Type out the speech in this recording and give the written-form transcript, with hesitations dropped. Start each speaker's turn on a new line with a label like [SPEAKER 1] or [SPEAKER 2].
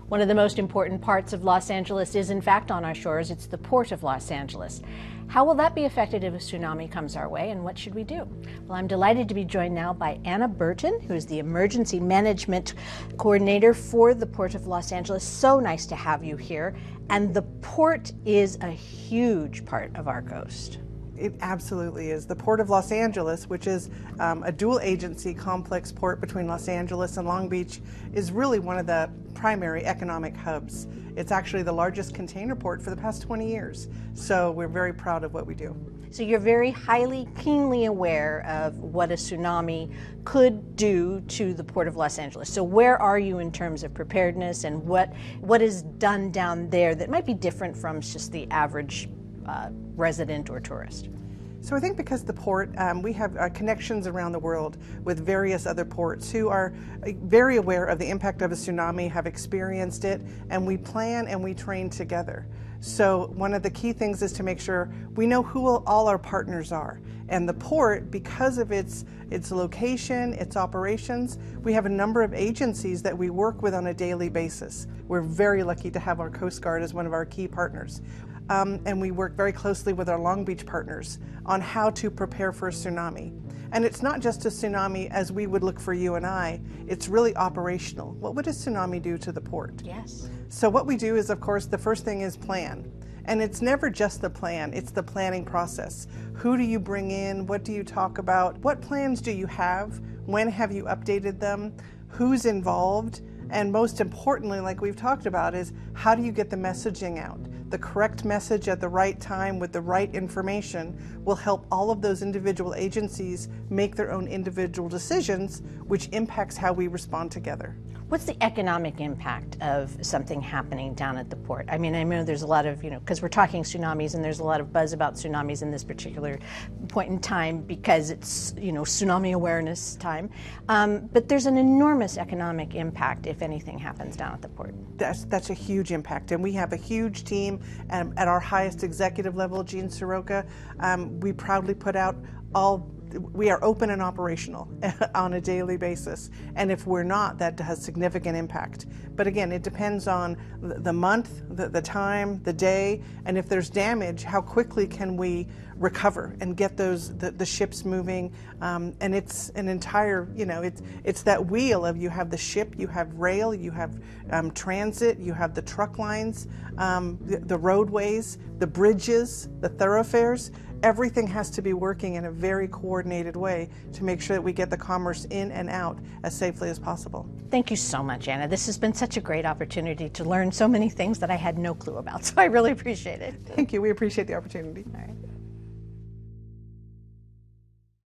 [SPEAKER 1] One of the most important parts of Los Angeles is in fact on our shores. It's the Port of Los Angeles. How will that be affected if a tsunami comes our way, and what should we do? Well, I'm delighted to be joined now by Anna Burton, who is the Emergency Management Coordinator for the Port of Los Angeles. So nice to have you here. And the port is a huge part of our coast.
[SPEAKER 2] It absolutely is. The Port of Los Angeles, which is a dual agency complex port between Los Angeles and Long Beach, is really one of the primary economic hubs. It's actually the largest container port for the past 20 years. So we're very proud of what we do.
[SPEAKER 1] So you're very keenly aware of what a tsunami could do to the Port of Los Angeles. So where are you in terms of preparedness, and what is done down there that might be different from just the average resident or tourist?
[SPEAKER 2] So I think because the port, we have connections around the world with various other ports who are very aware of the impact of a tsunami, have experienced it, and we plan and we train together. So one of the key things is to make sure we know who all our partners are. And the port, because of its location, its operations, we have a number of agencies that we work with on a daily basis. We're very lucky to have our Coast Guard as one of our key partners. And we work very closely with our Long Beach partners on how to prepare for a tsunami. And it's not just a tsunami as we would look for you and I, it's really operational. What would a tsunami do to the port?
[SPEAKER 1] Yes.
[SPEAKER 2] So what we do is, of course, the first thing is plan. And it's never just the plan, it's the planning process. Who do you bring in? What do you talk about? What plans do you have? When have you updated them? Who's involved? And most importantly, like we've talked about, is how do you get the messaging out? The correct message at the right time with the right information will help all of those individual agencies make their own individual decisions, which impacts how we respond together.
[SPEAKER 1] What's the economic impact of something happening down at the port? I mean, I know there's a lot of, because we're talking tsunamis, and there's a lot of buzz about tsunamis in this particular point in time because it's, tsunami awareness time. But there's an enormous economic impact if anything happens down at the port.
[SPEAKER 2] That's a huge impact, and we have a huge team at our highest executive level, Gene Soroka. We proudly put out we are open and operational on a daily basis, and if we're not, that has significant impact. But again, it depends on the month, the time, the day, and if there's damage, how quickly can we recover and get the ships moving. And it's an entire, it's that wheel of, you have the ship, you have rail, you have transit, you have the truck lines, the roadways, the bridges, the thoroughfares. Everything has to be working in a very coordinated way to make sure that we get the commerce in and out as safely as possible.
[SPEAKER 1] Thank you so much, Anna. This has been such a great opportunity to learn so many things that I had no clue about, so I really appreciate it.
[SPEAKER 2] Thank you. We appreciate the opportunity.
[SPEAKER 1] All right.